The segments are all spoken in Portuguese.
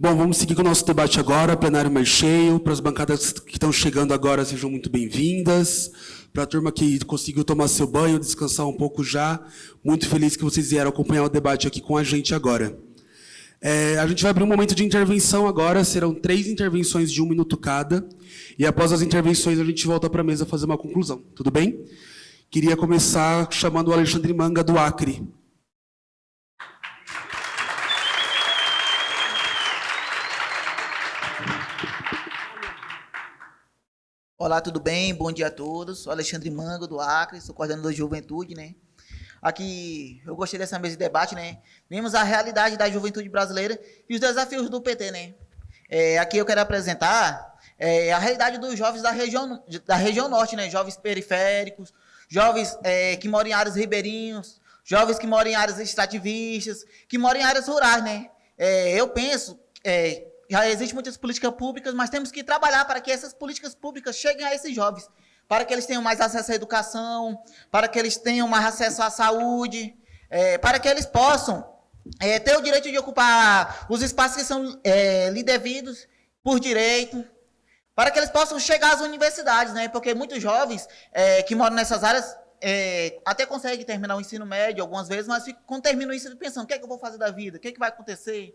Bom, vamos seguir com o nosso debate agora, plenário mais cheio. Para as bancadas que estão chegando agora, sejam muito bem-vindas. Para a turma que conseguiu tomar seu banho, descansar um pouco já, muito feliz que vocês vieram acompanhar o debate aqui com a gente agora. A gente vai abrir um momento de intervenção agora, serão 3 intervenções de 1 minuto cada, e após as intervenções a gente volta para a mesa fazer uma conclusão, tudo bem? Queria começar chamando o Alexandre Manga, do Acre. Olá, tudo bem? Bom dia a todos. Sou Alexandre Manga, do Acre, sou coordenador de juventude, né? Aqui, eu gostei dessa mesa de debate, né? Vimos a realidade da juventude brasileira e os desafios do PT, né? Aqui eu quero apresentar a realidade dos jovens da região norte, né? Jovens periféricos, jovens que moram em áreas ribeirinhas, jovens que moram em áreas extrativistas, que moram em áreas rurais, né? Eu penso... já existem muitas políticas públicas, mas temos que trabalhar para que essas políticas públicas cheguem a esses jovens, para que eles tenham mais acesso à educação, para que eles tenham mais acesso à saúde, para que eles possam ter o direito de ocupar os espaços que são lhe devidos por direito, para que eles possam chegar às universidades, né? Porque muitos jovens que moram nessas áreas até conseguem terminar o ensino médio algumas vezes, mas quando terminam isso, ficam pensando, o que é que eu vou fazer da vida? O que é que vai acontecer?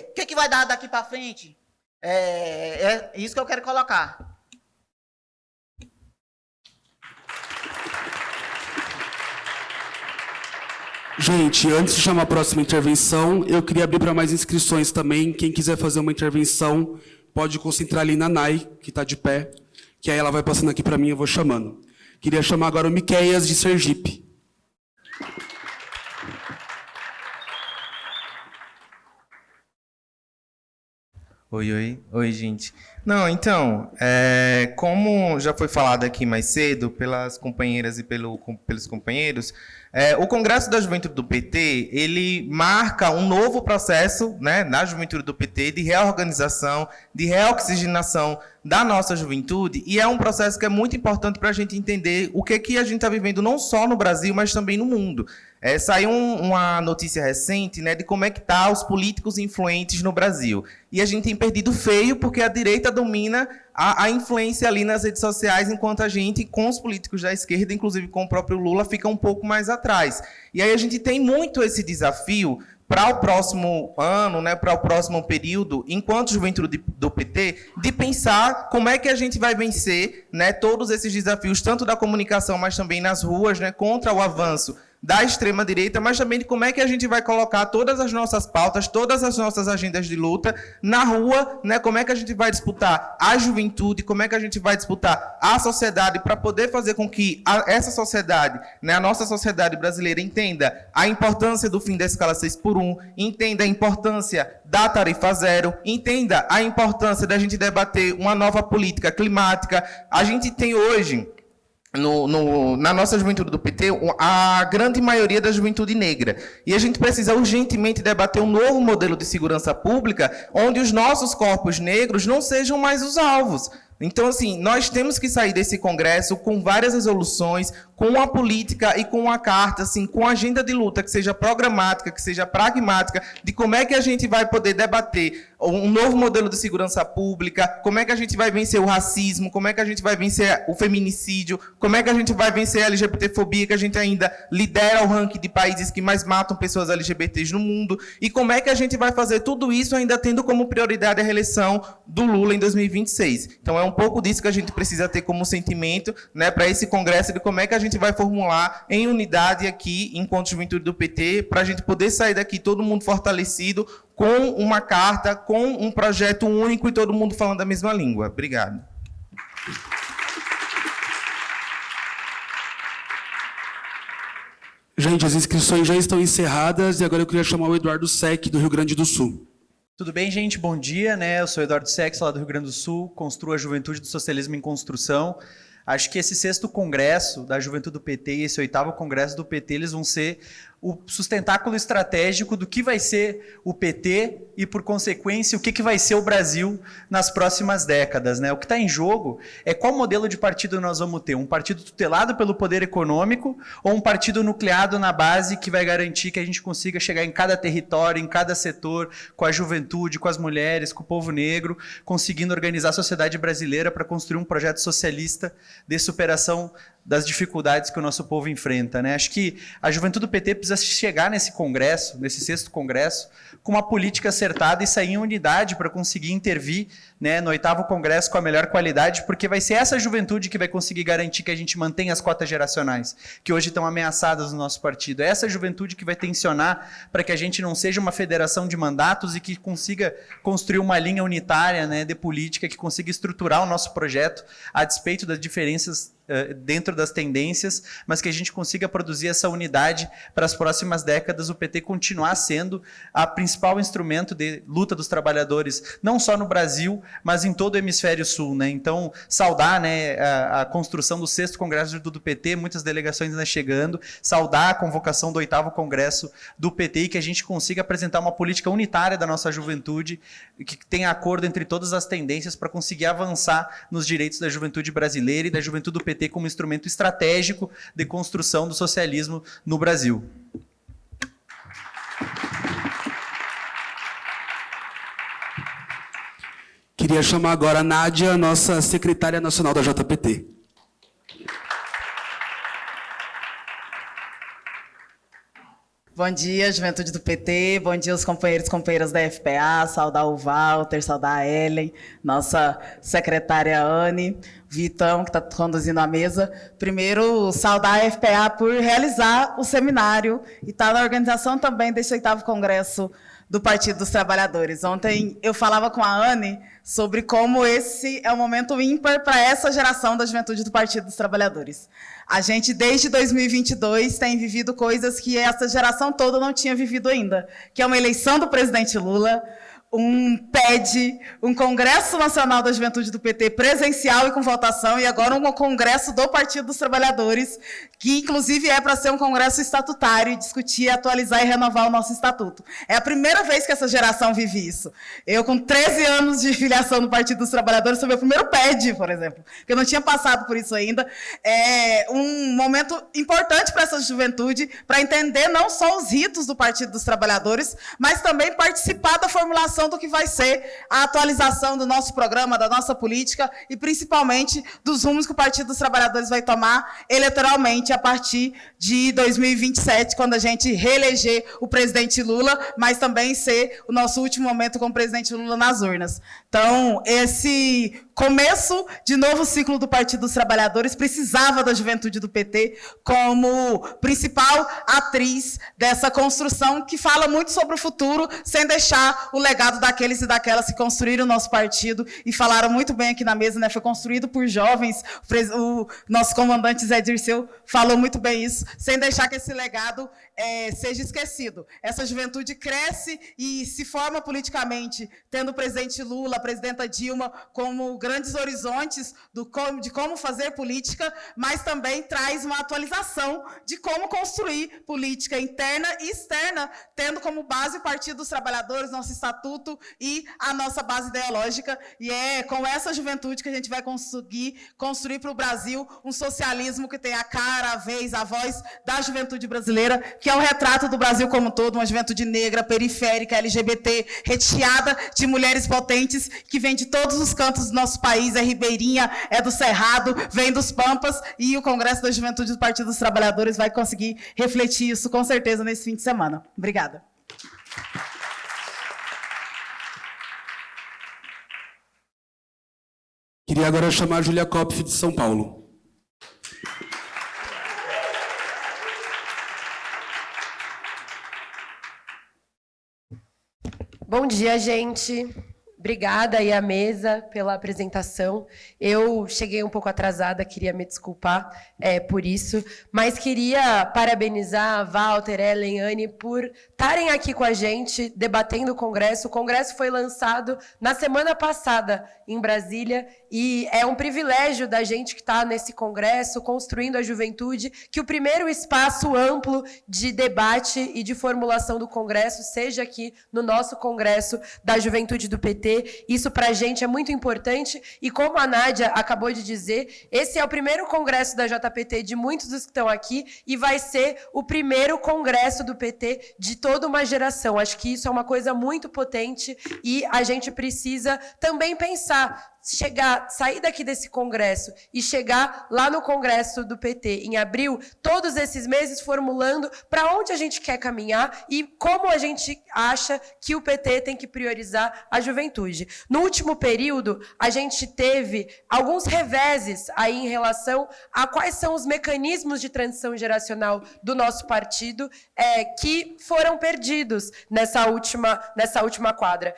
O que vai dar daqui para frente? É isso que eu quero colocar. Gente, antes de chamar a próxima intervenção, eu queria abrir para mais inscrições também. Quem quiser fazer uma intervenção, pode concentrar ali na Nai, que está de pé, que aí ela vai passando aqui para mim e eu vou chamando. Queria chamar agora o Miqueias, de Sergipe. Oi, gente. Não, então, como já foi falado aqui mais cedo pelas companheiras e pelos companheiros, o Congresso da Juventude do PT, ele marca um novo processo, né, na Juventude do PT, de reorganização, de reoxigenação da nossa juventude, e é um processo que é muito importante para a gente entender o que a gente está vivendo não só no Brasil, mas também no mundo. Saiu uma notícia recente, né, de como é que tá os políticos influentes no Brasil. E a gente tem perdido feio porque a direita domina a influência ali nas redes sociais, enquanto a gente, com os políticos da esquerda, inclusive com o próprio Lula, fica um pouco mais atrás. E aí a gente tem muito esse desafio para o próximo ano, né, para o próximo período, enquanto juventude do PT, de pensar como é que a gente vai vencer, né, todos esses desafios, tanto da comunicação, mas também nas ruas, né, contra o avanço da extrema-direita, mas também de como é que a gente vai colocar todas as nossas pautas, todas as nossas agendas de luta na rua, né? Como é que a gente vai disputar a juventude, como é que a gente vai disputar a sociedade para poder fazer com que essa sociedade, né, a nossa sociedade brasileira, entenda a importância do fim da escala 6x1, entenda a importância da tarifa zero, entenda a importância da gente debater uma nova política climática. A gente tem hoje... na nossa juventude do PT, a grande maioria da juventude negra. E a gente precisa urgentemente debater um novo modelo de segurança pública, onde os nossos corpos negros não sejam mais os alvos. Então, assim, nós temos que sair desse congresso com várias resoluções, com uma política e com uma carta, assim, com agenda de luta que seja programática, que seja pragmática, de como é que a gente vai poder debater um novo modelo de segurança pública, como é que a gente vai vencer o racismo, como é que a gente vai vencer o feminicídio, como é que a gente vai vencer a LGBTfobia, que a gente ainda lidera o ranking de países que mais matam pessoas LGBTs no mundo, e como é que a gente vai fazer tudo isso ainda tendo como prioridade a reeleição do Lula em 2026. Então, é um pouco disso que a gente precisa ter como sentimento, né, para esse congresso, de como é que a gente vai formular em unidade aqui, enquanto juventude do PT, para a gente poder sair daqui todo mundo fortalecido, com uma carta, com um projeto único e todo mundo falando a mesma língua. Obrigado. Gente, as inscrições já estão encerradas e agora eu queria chamar o Eduardo Sec, do Rio Grande do Sul. Tudo bem, gente? Bom dia, né? Eu sou Eduardo Sex, lá do Rio Grande do Sul, construo a Juventude do Socialismo em Construção. Acho que esse 6º congresso da Juventude do PT e esse 8º congresso do PT, eles vão ser o sustentáculo estratégico do que vai ser o PT e, por consequência, o que vai ser o Brasil nas próximas décadas, né? O que está em jogo é qual modelo de partido nós vamos ter, um partido tutelado pelo poder econômico ou um partido nucleado na base que vai garantir que a gente consiga chegar em cada território, em cada setor, com a juventude, com as mulheres, com o povo negro, conseguindo organizar a sociedade brasileira para construir um projeto socialista de superação das dificuldades que o nosso povo enfrenta, né? Acho que a juventude do PT precisa chegar nesse congresso, nesse 6º congresso, com uma política acertada e sair em unidade para conseguir intervir, né, no 8º congresso com a melhor qualidade, porque vai ser essa juventude que vai conseguir garantir que a gente mantenha as cotas geracionais, que hoje estão ameaçadas no nosso partido. É essa juventude que vai tensionar para que a gente não seja uma federação de mandatos e que consiga construir uma linha unitária, né, de política, que consiga estruturar o nosso projeto a despeito das diferenças dentro das tendências, mas que a gente consiga produzir essa unidade para as próximas décadas, o PT continuar sendo a principal instrumento de luta dos trabalhadores, não só no Brasil, mas em todo o hemisfério sul, né? Então, saudar, né, a construção do 6º Congresso do PT, muitas delegações ainda chegando, saudar a convocação do 8º Congresso do PT e que a gente consiga apresentar uma política unitária da nossa juventude, que tenha acordo entre todas as tendências para conseguir avançar nos direitos da juventude brasileira e da juventude do PT como instrumento estratégico de construção do socialismo no Brasil. Queria chamar agora a Nádia, nossa secretária nacional da JPT. Bom dia, juventude do PT, bom dia os companheiros e companheiras da FPA, saudar o Walter, saudar a Ellen, nossa secretária Anne, Vitão, que está conduzindo a mesa. Primeiro, saudar a FPA por realizar o seminário e estar na organização também desse 8º Congresso do Partido dos Trabalhadores. Ontem eu falava com a Anne sobre como esse é um momento ímpar para essa geração da juventude do Partido dos Trabalhadores. A gente, desde 2022, tem vivido coisas que essa geração toda não tinha vivido ainda, que é uma eleição do presidente Lula, um PED, um Congresso Nacional da Juventude do PT presencial e com votação, e agora um Congresso do Partido dos Trabalhadores, que inclusive é para ser um congresso estatutário e discutir, atualizar e renovar o nosso estatuto. É a primeira vez que essa geração vive isso. Eu, com 13 anos de filiação no Partido dos Trabalhadores, sou meu primeiro PED, por exemplo, porque eu não tinha passado por isso ainda. É um momento importante para essa juventude, para entender não só os ritos do Partido dos Trabalhadores, mas também participar da formulação do que vai ser a atualização do nosso programa, da nossa política e, principalmente, dos rumos que o Partido dos Trabalhadores vai tomar eleitoralmente a partir de 2027, quando a gente reeleger o presidente Lula, mas também ser o nosso último momento com o presidente Lula nas urnas. Então, esse começo de novo ciclo do Partido dos Trabalhadores precisava da juventude do PT como principal atriz dessa construção que fala muito sobre o futuro, sem deixar o legado daqueles e daquelas que construíram o nosso partido e falaram muito bem aqui na mesa, né? Foi construído por jovens, o nosso comandante Zé Dirceu falou muito bem isso, sem deixar que esse legado seja esquecido. Essa juventude cresce e se forma politicamente, tendo o presidente Lula, a presidenta Dilma como grandes horizontes de como fazer política, mas também traz uma atualização de como construir política interna e externa, tendo como base o Partido dos Trabalhadores, nosso estatuto e a nossa base ideológica. E é com essa juventude que a gente vai conseguir construir para o Brasil um socialismo que tem a cara, a vez, a voz da juventude brasileira, que é um retrato do Brasil como um todo, uma juventude negra, periférica, LGBT, recheada de mulheres potentes, que vem de todos os cantos do nosso país, é ribeirinha, é do Cerrado, vem dos Pampas, e o Congresso da Juventude do Partido dos Trabalhadores vai conseguir refletir isso com certeza nesse fim de semana. Obrigada. Queria agora chamar a Júlia Kopf, de São Paulo. Bom dia, gente. Obrigada aí à mesa pela apresentação. Eu cheguei um pouco atrasada, queria me desculpar por isso, mas queria parabenizar a Walter, Ellen, Anne por estarem aqui com a gente, debatendo o Congresso. O Congresso foi lançado na semana passada em Brasília e é um privilégio da gente que está nesse Congresso, construindo a juventude, que o primeiro espaço amplo de debate e de formulação do Congresso seja aqui no nosso Congresso da Juventude do PT. Isso para a gente é muito importante e, como a Nádia acabou de dizer, esse é o primeiro congresso da JPT de muitos dos que estão aqui e vai ser o primeiro congresso do PT de toda uma geração. Acho que isso é uma coisa muito potente e a gente precisa também pensar, sair daqui desse congresso e chegar lá no congresso do PT em abril, todos esses meses formulando para onde a gente quer caminhar e como a gente acha que o PT tem que priorizar a juventude. No último período, a gente teve alguns reveses aí em relação a quais são os mecanismos de transição geracional do nosso partido que foram perdidos nessa última quadra.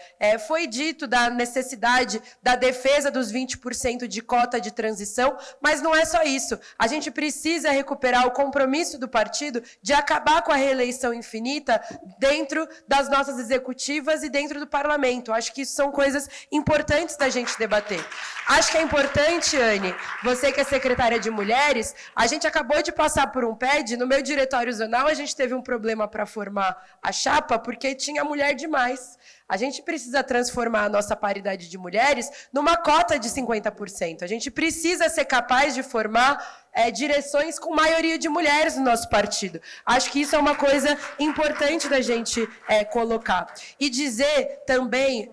Foi dito da necessidade da defesa dos 20% de cota de transição, mas não é só isso. A gente precisa recuperar o compromisso do partido de acabar com a reeleição infinita dentro das nossas executivas e dentro do parlamento. Acho que isso são coisas importantes da gente debater. Acho que é importante, Anne, você que é secretária de Mulheres, a gente acabou de passar por um PED, no meu diretório zonal a gente teve um problema para formar a chapa porque tinha mulher demais. A gente precisa transformar a nossa paridade de mulheres numa cota de 50%. A gente precisa ser capaz de formar direções com maioria de mulheres no nosso partido. Acho que isso é uma coisa importante da gente colocar. E dizer também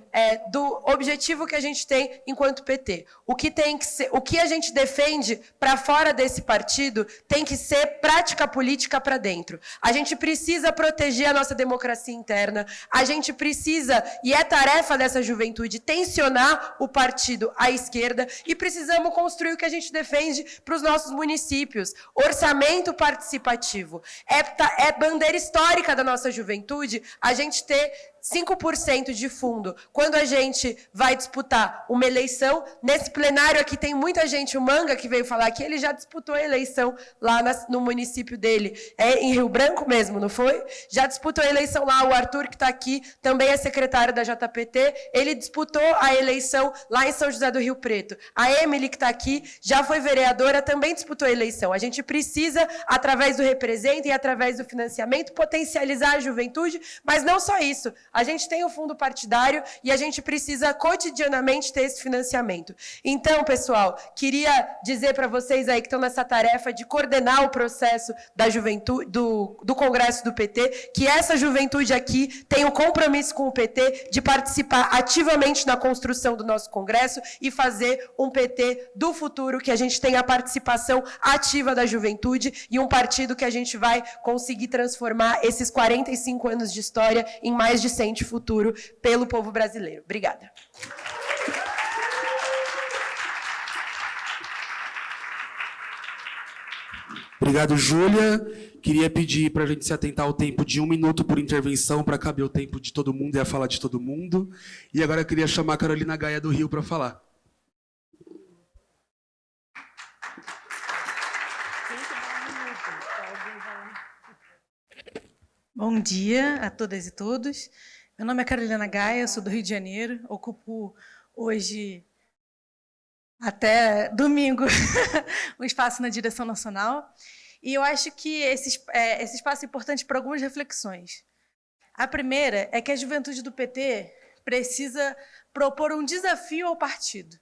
do objetivo que a gente tem enquanto PT. O que a gente defende para fora desse partido tem que ser prática política para dentro. A gente precisa proteger a nossa democracia interna, a gente precisa, e é tarefa dessa juventude, tensionar o partido à esquerda e precisamos construir o que a gente defende para os nossos municípios. Orçamento participativo. É bandeira histórica da nossa juventude a gente ter 5% de fundo. Quando a gente vai disputar uma eleição, nesse plenário aqui tem muita gente, o Manga que veio falar que ele já disputou a eleição lá no município dele, em Rio Branco mesmo, não foi? Já disputou a eleição lá, o Arthur que está aqui, também é secretário da JPT, ele disputou a eleição lá em São José do Rio Preto. A Emily que está aqui, já foi vereadora, também disputou a eleição. A gente precisa, através do Representa e através do financiamento, potencializar a juventude, mas não só isso. A gente tem o fundo partidário e a gente precisa cotidianamente ter esse financiamento. Então, pessoal, queria dizer para vocês aí que estão nessa tarefa de coordenar o processo da juventude, do Congresso do PT, que essa juventude aqui tem o compromisso com o PT de participar ativamente na construção do nosso Congresso e fazer um PT do futuro, que a gente tenha a participação ativa da juventude e um partido que a gente vai conseguir transformar esses 45 anos de história em mais de 100 de futuro pelo povo brasileiro. Obrigada. Obrigado, Júlia. Queria pedir para a gente se atentar ao tempo de 1 minuto por intervenção, para caber o tempo de todo mundo e a fala de todo mundo. E agora eu queria chamar a Carolina Gaia do Rio para falar. Bom dia a todas e todos. Meu nome é Carolina Gaia, sou do Rio de Janeiro, ocupo hoje, até domingo, um espaço na direção nacional. E eu acho que esse espaço é importante para algumas reflexões. A primeira é que a juventude do PT precisa propor um desafio ao partido,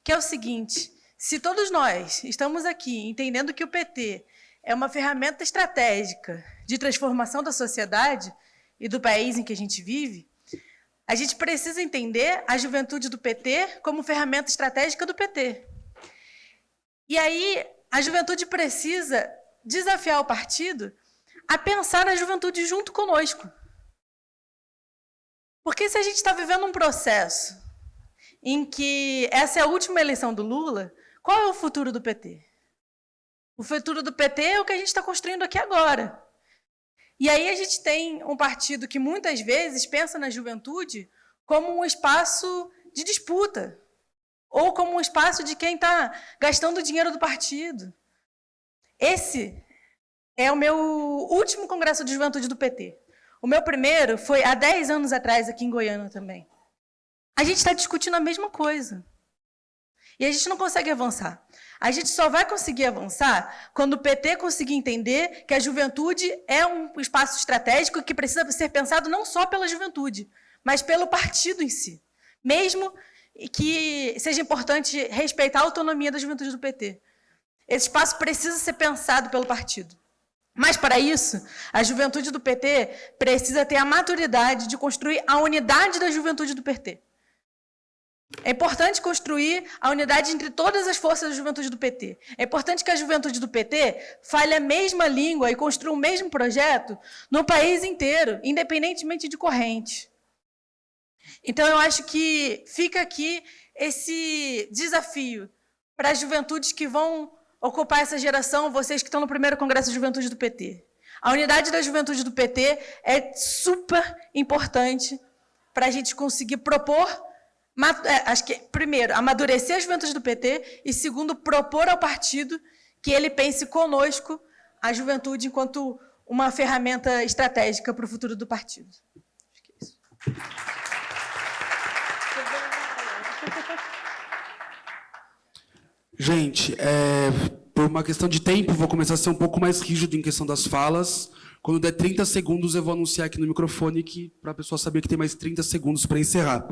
que é o seguinte: se todos nós estamos aqui entendendo que o PT é uma ferramenta estratégica de transformação da sociedade e do país em que a gente vive, a gente precisa entender a juventude do PT como ferramenta estratégica do PT. E aí, a juventude precisa desafiar o partido a pensar na juventude junto conosco. Porque se a gente está vivendo um processo em que essa é a última eleição do Lula, qual é o futuro do PT? O futuro do PT é o que a gente está construindo aqui agora. E aí a gente tem um partido que muitas vezes pensa na juventude como um espaço de disputa, ou como um espaço de quem está gastando o dinheiro do partido. Esse é o meu último congresso de juventude do PT. O meu primeiro foi há 10 anos atrás, aqui em Goiânia também. A gente está discutindo a mesma coisa. E a gente não consegue avançar. A gente só vai conseguir avançar quando o PT conseguir entender que a juventude é um espaço estratégico que precisa ser pensado não só pela juventude, mas pelo partido em si. Mesmo que seja importante respeitar a autonomia da juventude do PT. Esse espaço precisa ser pensado pelo partido. Mas, para isso, a juventude do PT precisa ter a maturidade de construir a unidade da juventude do PT. É importante construir a unidade entre todas as forças da juventude do PT. É importante que a juventude do PT fale a mesma língua e construa o mesmo projeto no país inteiro, independentemente de corrente. Então, eu acho que fica aqui esse desafio para as juventudes que vão ocupar essa geração, vocês que estão no primeiro Congresso de Juventude do PT. A unidade da juventude do PT é super importante para a gente conseguir propor, acho que, primeiro, amadurecer a juventude do PT e, segundo, propor ao partido que ele pense conosco a juventude enquanto uma ferramenta estratégica para o futuro do partido. Acho que é isso. Gente, por uma questão de tempo, vou começar a ser um pouco mais rígido em questão das falas. Quando der 30 segundos, eu vou anunciar aqui no microfone para a pessoa saber que tem mais 30 segundos para encerrar.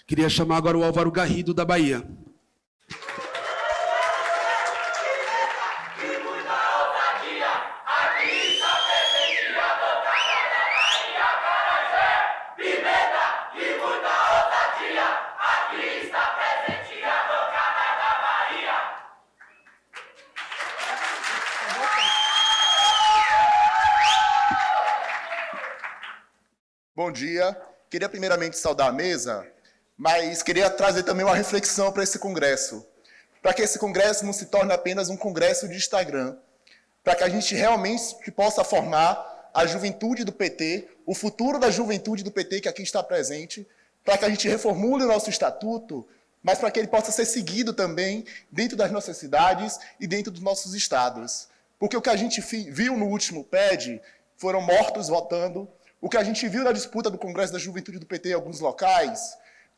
Queria chamar agora o Álvaro Garrido, da Bahia. Bom dia. Queria primeiramente saudar a mesa, mas queria trazer também uma reflexão para esse congresso. Para que esse congresso não se torne apenas um congresso de Instagram. Para que a gente realmente possa formar a juventude do PT, o futuro da juventude do PT que aqui está presente, para que a gente reformule o nosso estatuto, mas para que ele possa ser seguido também dentro das nossas cidades e dentro dos nossos estados. Porque o que a gente viu no último PED foram mortos votando. O que a gente viu na disputa do Congresso da Juventude do PT em alguns locais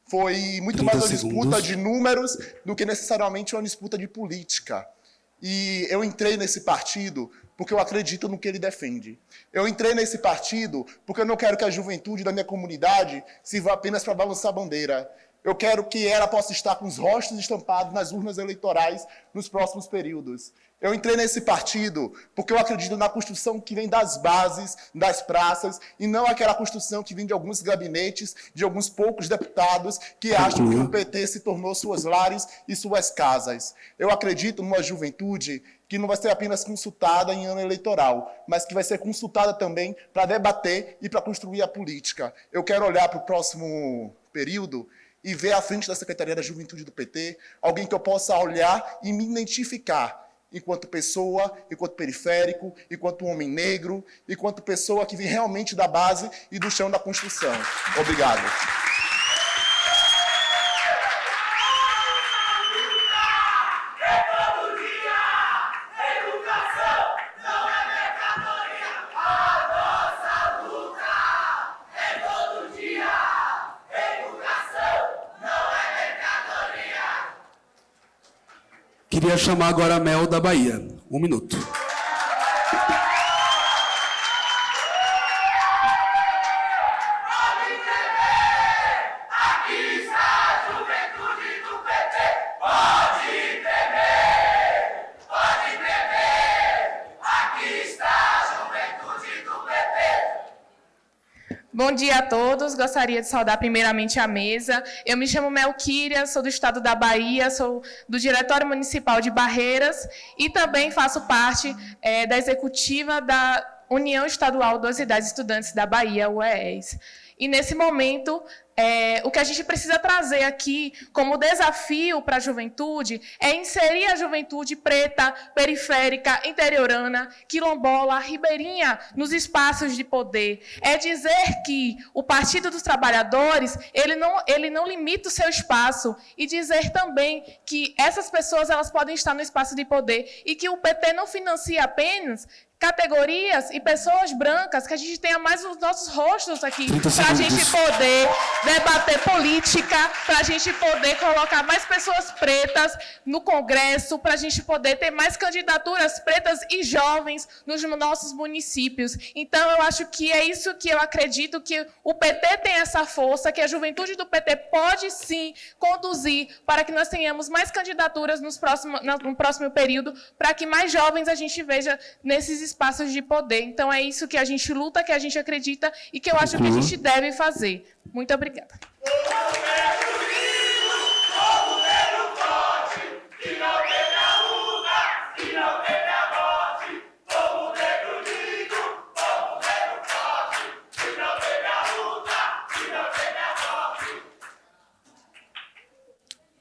foi muito mais uma disputa de números do que necessariamente uma disputa de política. E eu entrei nesse partido porque eu acredito no que ele defende. Eu entrei nesse partido porque eu não quero que a juventude da minha comunidade sirva apenas para balançar a bandeira. Eu quero que ela possa estar com os rostos estampados nas urnas eleitorais nos próximos períodos. Eu entrei nesse partido porque eu acredito na construção que vem das bases, das praças, e não aquela construção que vem de alguns gabinetes, de alguns poucos deputados que acham que o PT se tornou suas lares e suas casas. Eu acredito numa juventude que não vai ser apenas consultada em ano eleitoral, mas que vai ser consultada também para debater e para construir a política. Eu quero olhar para o próximo período e ver à frente da Secretaria da Juventude do PT alguém que eu possa olhar e me identificar enquanto pessoa, enquanto periférico, enquanto homem negro, enquanto pessoa que vem realmente da base e do chão da construção. Obrigado. Queria chamar agora a Mel, da Bahia. 1 minuto. Bom dia a todos, gostaria de saudar primeiramente a mesa. Eu me chamo Melquíria, sou do estado da Bahia, sou do Diretório Municipal de Barreiras e também faço parte da executiva da União Estadual das Unidades Estudantes da Bahia, UES. E nesse momento o que a gente precisa trazer aqui como desafio para a juventude é inserir a juventude preta, periférica, interiorana, quilombola, ribeirinha nos espaços de poder. É dizer que o Partido dos Trabalhadores, ele não limita o seu espaço, e dizer também que essas pessoas elas podem estar no espaço de poder e que o PT não financia apenas categorias e pessoas brancas, que a gente tenha mais os nossos rostos aqui, para a gente poder debater política, para a gente poder colocar mais pessoas pretas no Congresso, para a gente poder ter mais candidaturas pretas e jovens nos nossos municípios. Então, eu acho que é isso que eu acredito, que o PT tem essa força, que a juventude do PT pode, sim, conduzir para que nós tenhamos mais candidaturas no próximo período, para que mais jovens a gente veja nesses espaços de poder. Então, é isso que a gente luta, que a gente acredita e que eu acho que a gente deve fazer. Muito obrigada.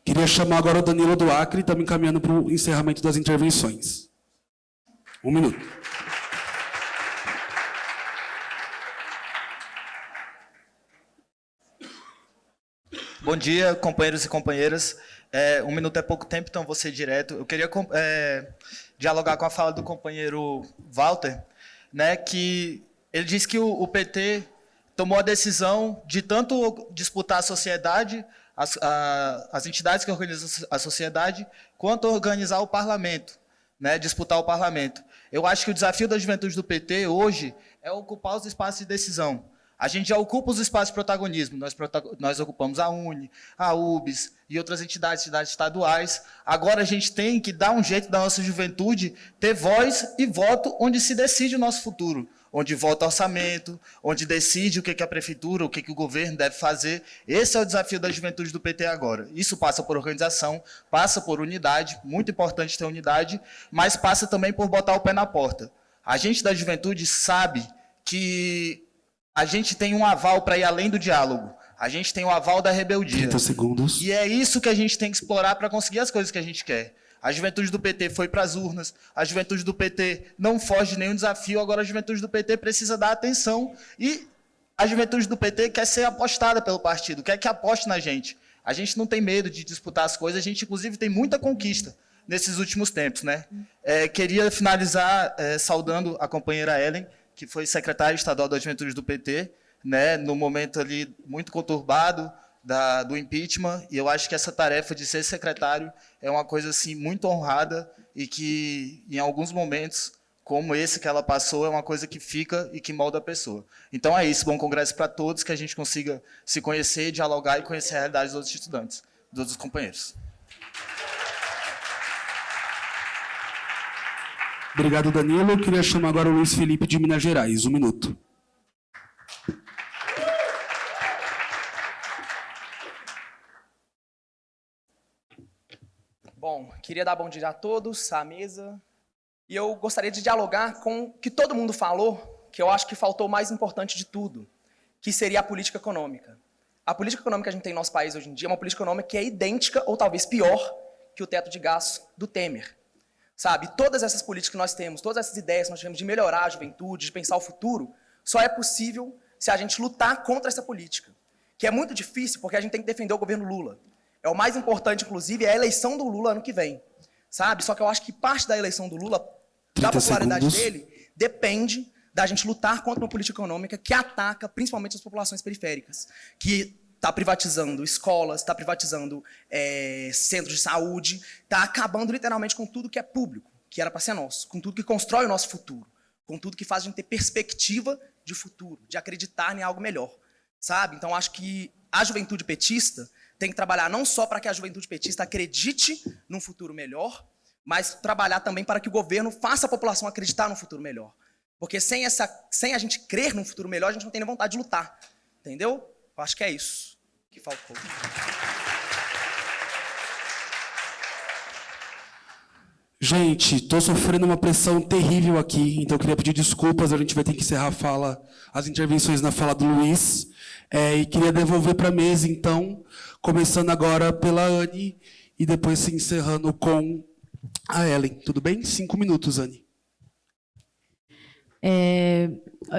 Queria chamar agora o Danilo do Acre, estamos encaminhando para o encerramento das intervenções. 1 minuto. Bom dia, companheiros e companheiras. 1 minuto é pouco tempo, então vou ser direto. Eu queria dialogar com a fala do companheiro Walter, né, que ele disse que o PT tomou a decisão de tanto disputar a sociedade, as entidades que organizam a sociedade, quanto organizar o parlamento, né, disputar o parlamento. Eu acho que o desafio da juventude do PT hoje é ocupar os espaços de decisão. A gente já ocupa os espaços de protagonismo. Nós ocupamos a UNE, a UBS e outras entidades estaduais. Agora a gente tem que dar um jeito da nossa juventude ter voz e voto onde se decide o nosso futuro, onde vota orçamento, onde decide o que a prefeitura, o que o governo deve fazer. Esse é o desafio da juventude do PT agora. Isso passa por organização, passa por unidade, muito importante ter unidade, mas passa também por botar o pé na porta. A gente da juventude sabe que a gente tem um aval para ir além do diálogo. A gente tem o aval da rebeldia. 30 segundos. E é isso que a gente tem que explorar para conseguir as coisas que a gente quer. A juventude do PT foi para as urnas, a juventude do PT não foge de nenhum desafio, agora a juventude do PT precisa dar atenção e a juventude do PT quer ser apostada pelo partido, quer que aposte na gente. A gente não tem medo de disputar as coisas, a gente, inclusive, tem muita conquista nesses últimos tempos, né? Queria finalizar saudando a companheira Ellen, que foi secretária estadual da juventude do PT, né, no momento ali muito conturbado do impeachment, e eu acho que essa tarefa de ser secretário é uma coisa assim muito honrada e que em alguns momentos como esse que ela passou é uma coisa que fica e que molda a pessoa. Então é isso, bom congresso para todos, que a gente consiga se conhecer, dialogar e conhecer a realidade dos outros estudantes, dos outros companheiros. Obrigado, Danilo. Eu queria chamar agora o Luiz Felipe de Minas Gerais. 1 minuto. Bom, queria dar bom dia a todos, à mesa. E eu gostaria de dialogar com o que todo mundo falou, que eu acho que faltou o mais importante de tudo, que seria a política econômica. A política econômica que a gente tem no nosso país hoje em dia é uma política econômica que é idêntica, ou talvez pior, que o teto de gastos do Temer. Sabe, todas essas políticas que nós temos, todas essas ideias que nós temos de melhorar a juventude, de pensar o futuro, só é possível se a gente lutar contra essa política. Que é muito difícil, porque a gente tem que defender o governo Lula. É o mais importante, inclusive, é a eleição do Lula ano que vem. Sabe? Só que eu acho que parte da eleição do Lula, da popularidade dele, depende da gente lutar contra uma política econômica que ataca principalmente as populações periféricas, que está privatizando escolas, está privatizando centros de saúde, está acabando literalmente com tudo que é público, que era para ser nosso, com tudo que constrói o nosso futuro, com tudo que faz a gente ter perspectiva de futuro, de acreditar em algo melhor, sabe? Então, acho que a juventude petista tem que trabalhar não só para que a juventude petista acredite num futuro melhor, mas trabalhar também para que o governo faça a população acreditar num futuro melhor. Porque sem a gente crer num futuro melhor, a gente não tem nem vontade de lutar, entendeu? Eu acho que é isso que faltou. Gente, estou sofrendo uma pressão terrível aqui, então eu queria pedir desculpas, a gente vai ter que encerrar as intervenções na fala do Luiz. E queria devolver para a mesa, então, começando agora pela Anne e depois se encerrando com a Ellen. Tudo bem? 5 minutos, Anne.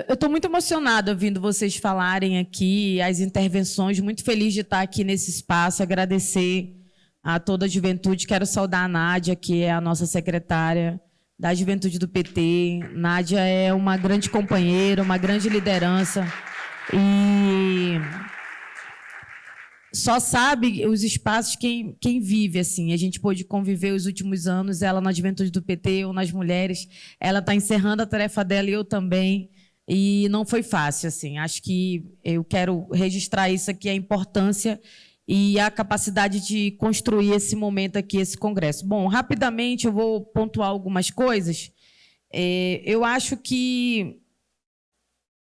Eu estou muito emocionada ouvindo vocês falarem aqui, as intervenções, muito feliz de estar aqui nesse espaço, agradecer a toda a juventude. Quero saudar a Nádia, que é a nossa secretária da Juventude do PT. Nádia é uma grande companheira, uma grande liderança. E só sabe os espaços quem vive, assim. A gente pôde conviver os últimos anos, ela na Juventude do PT ou nas mulheres. Ela está encerrando a tarefa dela e eu também. E não foi fácil, assim. Acho que eu quero registrar isso aqui, a importância e a capacidade de construir esse momento aqui, esse congresso. Bom, rapidamente eu vou pontuar algumas coisas. Eu acho que,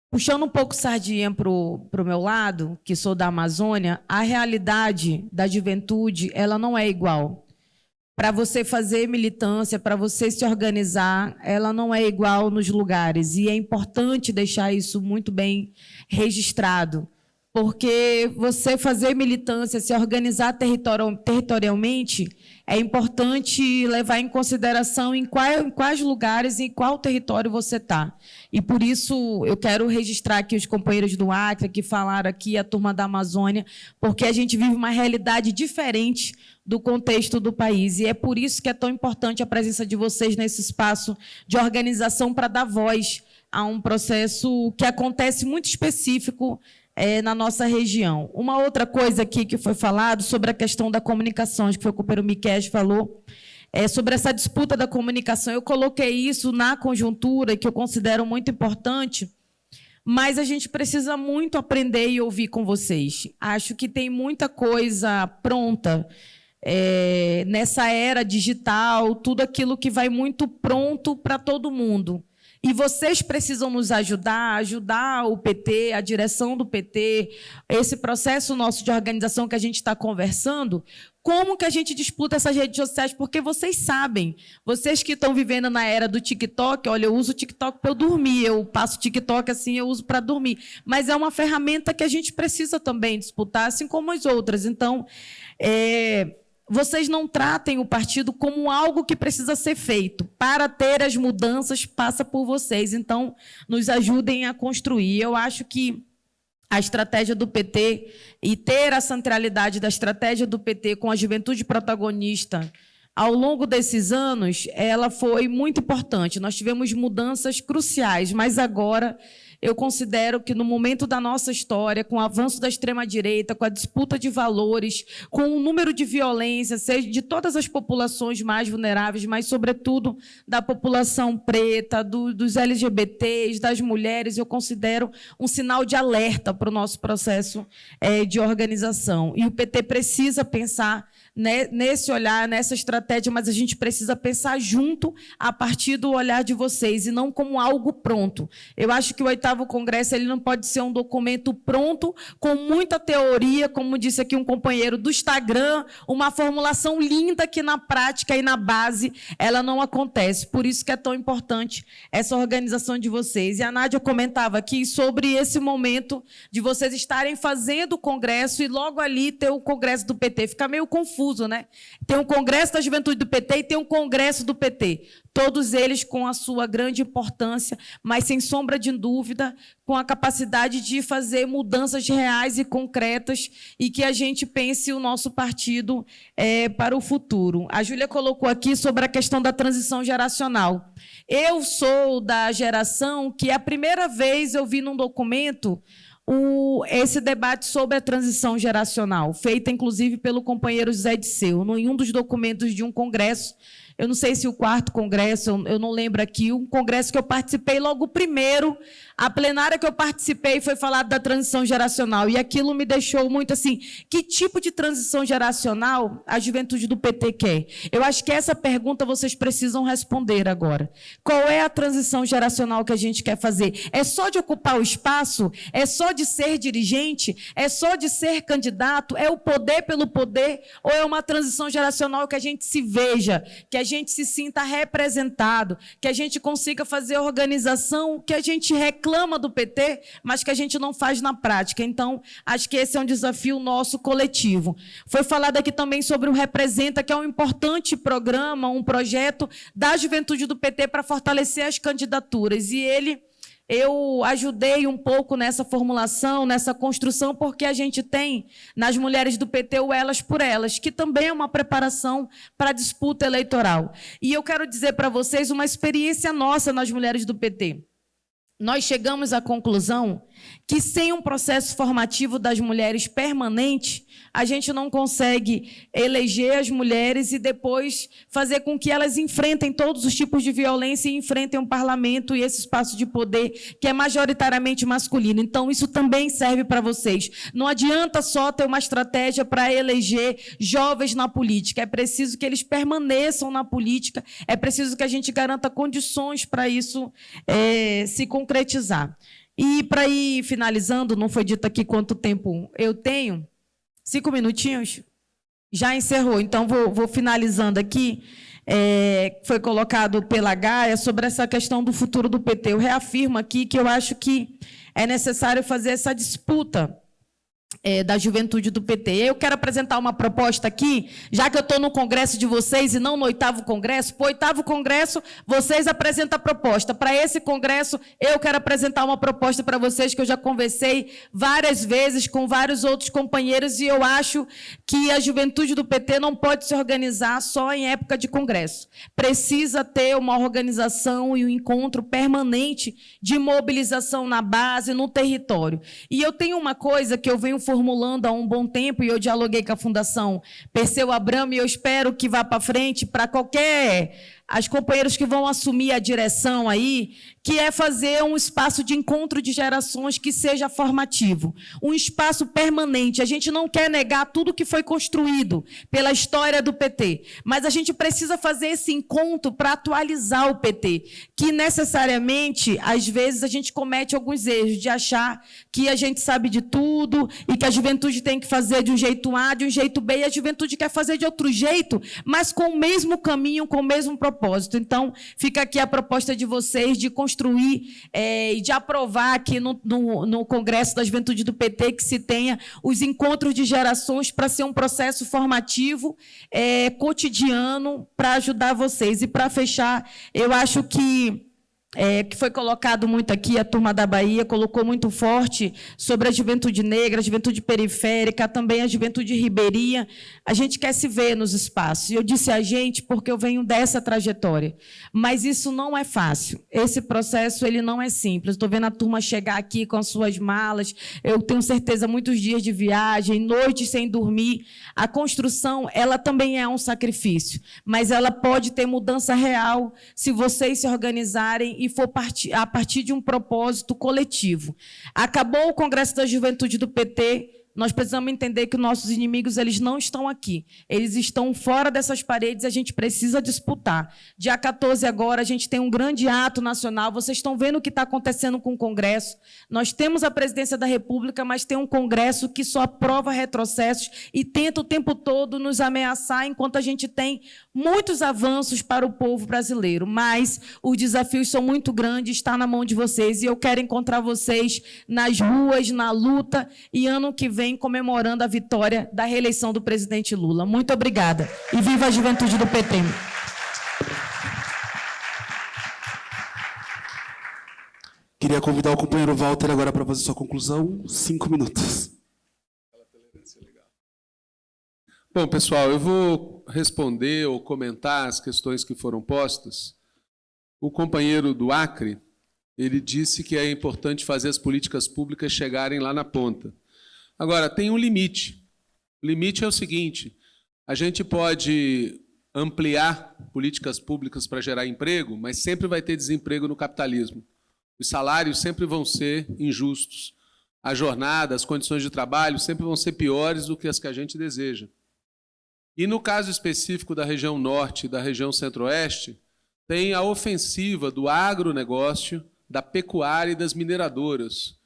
puxando um pouco sardinha para o meu lado, que sou da Amazônia, a realidade da juventude ela não é igual. Para você fazer militância, para você se organizar, ela não é igual nos lugares. E é importante deixar isso muito bem registrado. Porque você fazer militância, se organizar territorialmente, é importante levar em consideração em quais lugares e em qual território você está. E, por isso, eu quero registrar aqui os companheiros do Acre, que falaram aqui, a turma da Amazônia, porque a gente vive uma realidade diferente do contexto do país. E é por isso que é tão importante a presença de vocês nesse espaço de organização para dar voz a um processo que acontece muito específico na nossa região. Uma outra coisa aqui que foi falado sobre a questão da comunicação, acho que foi o companheiro Miquel falou, sobre essa disputa da comunicação. Eu coloquei isso na conjuntura, que eu considero muito importante, mas a gente precisa muito aprender e ouvir com vocês. Acho que tem muita coisa pronta nessa era digital, tudo aquilo que vai muito pronto para todo mundo. E vocês precisam nos ajudar o PT, a direção do PT, esse processo nosso de organização que a gente está conversando, como que a gente disputa essas redes sociais, porque vocês sabem, vocês que estão vivendo na era do TikTok, olha, eu uso o TikTok para eu dormir, eu passo o TikTok assim, eu uso para dormir, mas é uma ferramenta que a gente precisa também disputar, assim como as outras. Então, vocês não tratem o partido como algo que precisa ser feito. Para ter as mudanças, passa por vocês. Então, nos ajudem a construir. Eu acho que a estratégia do PT e ter a centralidade da estratégia do PT com a juventude protagonista ao longo desses anos, ela foi muito importante. Nós tivemos mudanças cruciais, mas agora eu considero que, no momento da nossa história, com o avanço da extrema-direita, com a disputa de valores, com o número de violência, seja de todas as populações mais vulneráveis, mas, sobretudo, da população preta, dos LGBTs, das mulheres, eu considero um sinal de alerta para o nosso processo de organização. E o PT precisa pensar nesse olhar, nessa estratégia, mas a gente precisa pensar junto a partir do olhar de vocês e não como algo pronto. Eu acho que o 8º Congresso ele não pode ser um documento pronto, com muita teoria, como disse aqui um companheiro do Instagram, uma formulação linda que na prática e na base ela não acontece. Por isso que é tão importante essa organização de vocês. E a Nádia comentava aqui sobre esse momento de vocês estarem fazendo o Congresso e logo ali ter o Congresso do PT. Fica meio confuso, né? Tem um Congresso da Juventude do PT e tem um Congresso do PT. Todos eles com a sua grande importância, mas, sem sombra de dúvida, com a capacidade de fazer mudanças reais e concretas e que a gente pense o nosso partido para o futuro. A Júlia colocou aqui sobre a questão da transição geracional. Eu sou da geração que, a primeira vez, eu vi num documento esse debate sobre a transição geracional, feita, inclusive, pelo companheiro Zé Disseu, em um dos documentos de um congresso, eu não sei se o 4º congresso, eu não lembro aqui, um congresso que eu participei logo o primeiro, a plenária que eu participei foi falado da transição geracional, e aquilo me deixou muito assim, que tipo de transição geracional a juventude do PT quer? Eu acho que essa pergunta vocês precisam responder agora. Qual é a transição geracional que a gente quer fazer? É só de ocupar o espaço? É só de ser dirigente? É só de ser candidato? É o poder pelo poder? Ou é uma transição geracional que a gente se veja, que a gente se sinta representado, que a gente consiga fazer a organização que a gente reclama do PT, mas que a gente não faz na prática. Então, acho que esse é um desafio nosso coletivo. Foi falado aqui também sobre o Representa, que é um importante programa, um projeto da juventude do PT para fortalecer as candidaturas. E eu ajudei um pouco nessa formulação, nessa construção, porque a gente tem nas mulheres do PT o Elas por Elas, que também é uma preparação para a disputa eleitoral. E eu quero dizer para vocês uma experiência nossa nas mulheres do PT. Nós chegamos à conclusão que, sem um processo formativo das mulheres permanente, a gente não consegue eleger as mulheres e depois fazer com que elas enfrentem todos os tipos de violência e enfrentem um parlamento e esse espaço de poder que é majoritariamente masculino. Então, isso também serve para vocês. Não adianta só ter uma estratégia para eleger jovens na política. É preciso que eles permaneçam na política, é preciso que a gente garanta condições para isso se concretizar. E, para ir finalizando, não foi dito aqui quanto tempo eu tenho, 5 minutinhos, já encerrou. Então, vou finalizando aqui. Foi colocado pela Gaia sobre essa questão do futuro do PT. Eu reafirmo aqui que eu acho que é necessário fazer essa disputa da juventude do PT. Eu quero apresentar uma proposta aqui, já que eu estou no congresso de vocês e não no 8º congresso. Para o 8º congresso, vocês apresentam a proposta. Para esse congresso, eu quero apresentar uma proposta para vocês, que eu já conversei várias vezes com vários outros companheiros, e eu acho que a juventude do PT não pode se organizar só em época de congresso. Precisa ter uma organização e um encontro permanente de mobilização na base, no território. E eu tenho uma coisa que eu venho formulando há um bom tempo, e eu dialoguei com a Fundação Perseu Abramo, e eu espero que vá para frente para as companheiras que vão assumir a direção aí, que é fazer um espaço de encontro de gerações que seja formativo, um espaço permanente. A gente não quer negar tudo que foi construído pela história do PT, mas a gente precisa fazer esse encontro para atualizar o PT, que necessariamente, às vezes, a gente comete alguns erros de achar que a gente sabe de tudo e que a juventude tem que fazer de um jeito A, de um jeito B, e a juventude quer fazer de outro jeito, mas com o mesmo caminho, com o mesmo propósito. Então, fica aqui a proposta de vocês de construir e de aprovar aqui no Congresso da Juventude do PT que se tenha os encontros de gerações para ser um processo formativo, cotidiano, para ajudar vocês. E, para fechar, eu acho que foi colocado muito aqui, a turma da Bahia colocou muito forte sobre a juventude negra, a juventude periférica, também a juventude ribeirinha. A gente quer se ver nos espaços. E eu disse a gente porque eu venho dessa trajetória. Mas isso não é fácil. Esse processo ele não é simples. Estou vendo a turma chegar aqui com as suas malas. Eu tenho certeza, muitos dias de viagem, noites sem dormir. A construção, ela também é um sacrifício. Mas ela pode ter mudança real se vocês se organizarem e for a partir de um propósito coletivo. Acabou o Congresso da Juventude do PT, nós precisamos entender que nossos inimigos eles não estão aqui. Eles estão fora dessas paredes e a gente precisa disputar. Dia 14 agora, a gente tem um grande ato nacional. Vocês estão vendo o que está acontecendo com o Congresso. Nós temos a presidência da República, mas tem um Congresso que só aprova retrocessos e tenta o tempo todo nos ameaçar, enquanto a gente tem muitos avanços para o povo brasileiro. Mas os desafios são muito grandes, está na mão de vocês. E eu quero encontrar vocês nas ruas, na luta, e ano que vem comemorando a vitória da reeleição do presidente Lula. Muito obrigada. E viva a juventude do PT. Queria convidar o companheiro Walter agora para fazer sua conclusão. 5 minutos. Bom, pessoal, eu vou responder ou comentar as questões que foram postas. O companheiro do Acre, ele disse que é importante fazer as políticas públicas chegarem lá na ponta. Agora, tem um limite. O limite é o seguinte: a gente pode ampliar políticas públicas para gerar emprego, mas sempre vai ter desemprego no capitalismo. Os salários sempre vão ser injustos. A jornada, as condições de trabalho sempre vão ser piores do que as que a gente deseja. E no caso específico da região norte e da região centro-oeste, tem a ofensiva do agronegócio, da pecuária e das mineradoras,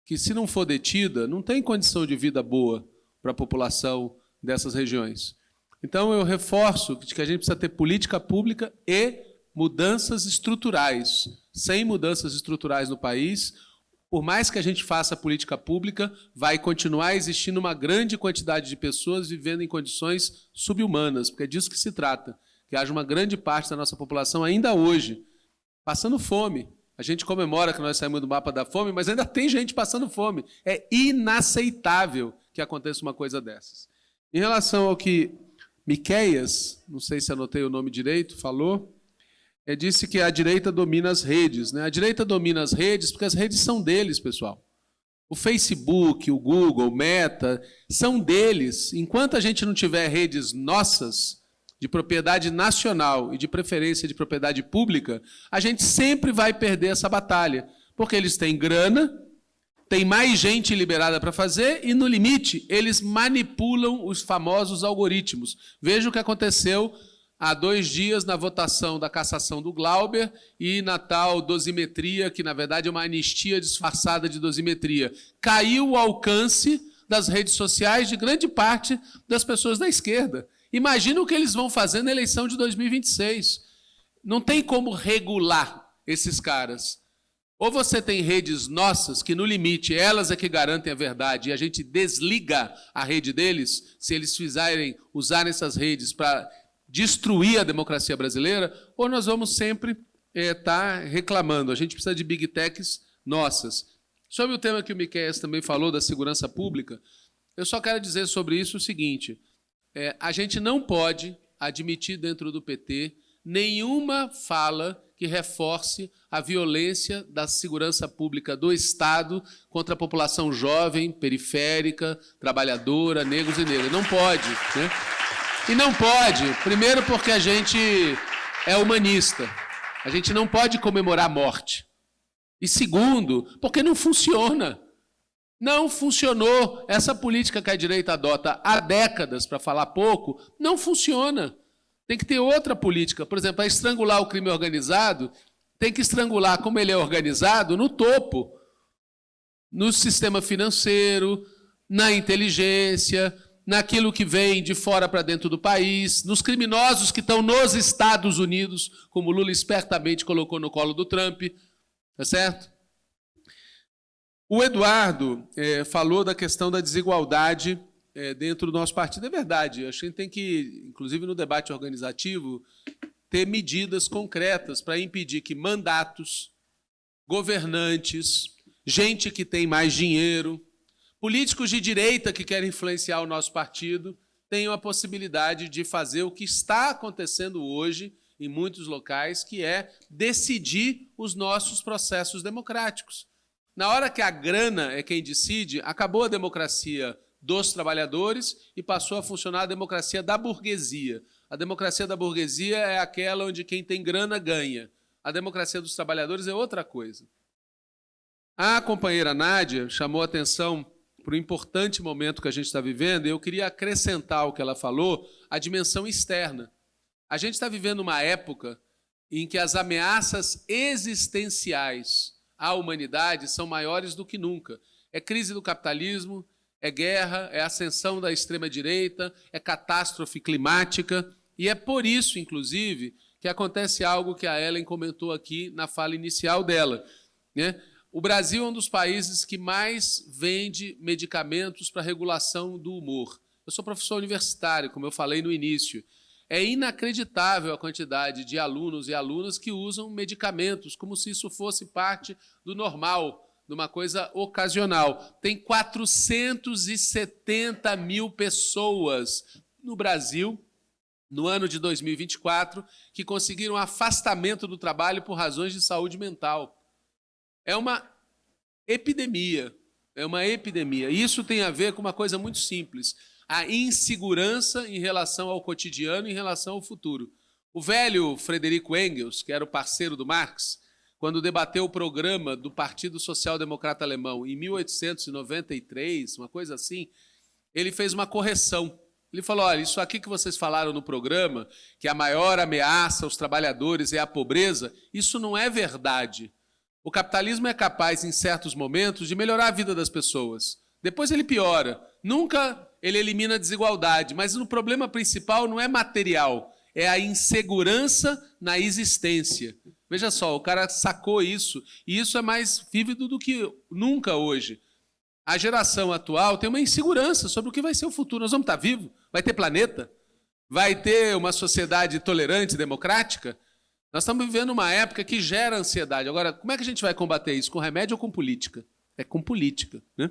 que, se não for detida, não tem condição de vida boa para a população dessas regiões. Então, eu reforço que a gente precisa ter política pública e mudanças estruturais. Sem mudanças estruturais no país, por mais que a gente faça política pública, vai continuar existindo uma grande quantidade de pessoas vivendo em condições subhumanas, porque é disso que se trata, que haja uma grande parte da nossa população, ainda hoje, passando fome. A gente comemora que nós saímos do mapa da fome, mas ainda tem gente passando fome. É inaceitável que aconteça uma coisa dessas. Em relação ao que Miqueias, não sei se anotei o nome direito, falou, disse que a direita domina as redes. Né? A direita domina as redes porque as redes são deles, pessoal. O Facebook, o Google, o Meta, são deles. Enquanto a gente não tiver redes nossas, de propriedade nacional e de preferência de propriedade pública, a gente sempre vai perder essa batalha, porque eles têm grana, tem mais gente liberada para fazer e, no limite, eles manipulam os famosos algoritmos. Veja o que aconteceu há 2 dias na votação da cassação do Glauber e na tal dosimetria, que, na verdade, é uma anistia disfarçada de dosimetria. Caiu o alcance das redes sociais de grande parte das pessoas da esquerda. Imagina o que eles vão fazer na eleição de 2026. Não tem como regular esses caras. Ou você tem redes nossas, que no limite elas é que garantem a verdade, e a gente desliga a rede deles, se eles usarem essas redes para destruir a democracia brasileira, ou nós vamos sempre estar reclamando. A gente precisa de big techs nossas. Sobre o tema que o Miqueias também falou, da segurança pública, eu só quero dizer sobre isso o seguinte: a gente não pode admitir dentro do PT nenhuma fala que reforce a violência da segurança pública do Estado contra a população jovem, periférica, trabalhadora, negros e negras. Não pode, né? E não pode, primeiro porque a gente é humanista. A gente não pode comemorar a morte. E segundo, porque não funciona. Não funcionou. Essa política que a direita adota há décadas, para falar pouco, não funciona. Tem que ter outra política. Por exemplo, para estrangular o crime organizado, tem que estrangular como ele é organizado no topo. No sistema financeiro, na inteligência, naquilo que vem de fora para dentro do país, nos criminosos que estão nos Estados Unidos, como o Lula espertamente colocou no colo do Trump. Tá certo? O Eduardo falou da questão da desigualdade dentro do nosso partido. É verdade. A gente tem que, inclusive no debate organizativo, ter medidas concretas para impedir que mandatos, governantes, gente que tem mais dinheiro, políticos de direita que querem influenciar o nosso partido, tenham a possibilidade de fazer o que está acontecendo hoje em muitos locais, que é decidir os nossos processos democráticos. Na hora que a grana é quem decide, acabou a democracia dos trabalhadores e passou a funcionar a democracia da burguesia. A democracia da burguesia é aquela onde quem tem grana ganha. A democracia dos trabalhadores é outra coisa. A companheira Nádia chamou a atenção para o importante momento que a gente está vivendo, e eu queria acrescentar ao que ela falou, a dimensão externa. A gente está vivendo uma época em que as ameaças existenciais à humanidade são maiores do que nunca. É crise do capitalismo, é guerra, é ascensão da extrema-direita, é catástrofe climática, e é por isso, inclusive, que acontece algo que a Ellen comentou aqui na fala inicial dela, né? O Brasil é um dos países que mais vende medicamentos para regulação do humor. Eu sou professor universitário, como eu falei no início. É inacreditável a quantidade de alunos e alunas que usam medicamentos, como se isso fosse parte do normal, de uma coisa ocasional. Tem 470 mil pessoas no Brasil, no ano de 2024, que conseguiram afastamento do trabalho por razões de saúde mental. É uma epidemia, é uma epidemia. E isso tem a ver com uma coisa muito simples: a insegurança em relação ao cotidiano, em relação ao futuro. O velho Frederico Engels, que era o parceiro do Marx, quando debateu o programa do Partido Social Democrata Alemão em 1893, uma coisa assim, ele fez uma correção. Ele falou: olha, isso aqui que vocês falaram no programa, que a maior ameaça aos trabalhadores é a pobreza, isso não é verdade. O capitalismo é capaz, em certos momentos, de melhorar a vida das pessoas. Depois ele piora. Nunca ele elimina a desigualdade, mas o problema principal não é material, é a insegurança na existência. Veja só, o cara sacou isso, e isso é mais vívido do que nunca hoje. A geração atual tem uma insegurança sobre o que vai ser o futuro. Nós vamos estar vivos? Vai ter planeta? Vai ter uma sociedade tolerante, democrática? Nós estamos vivendo uma época que gera ansiedade. Agora, como é que a gente vai combater isso? Com remédio ou com política? É com política, né?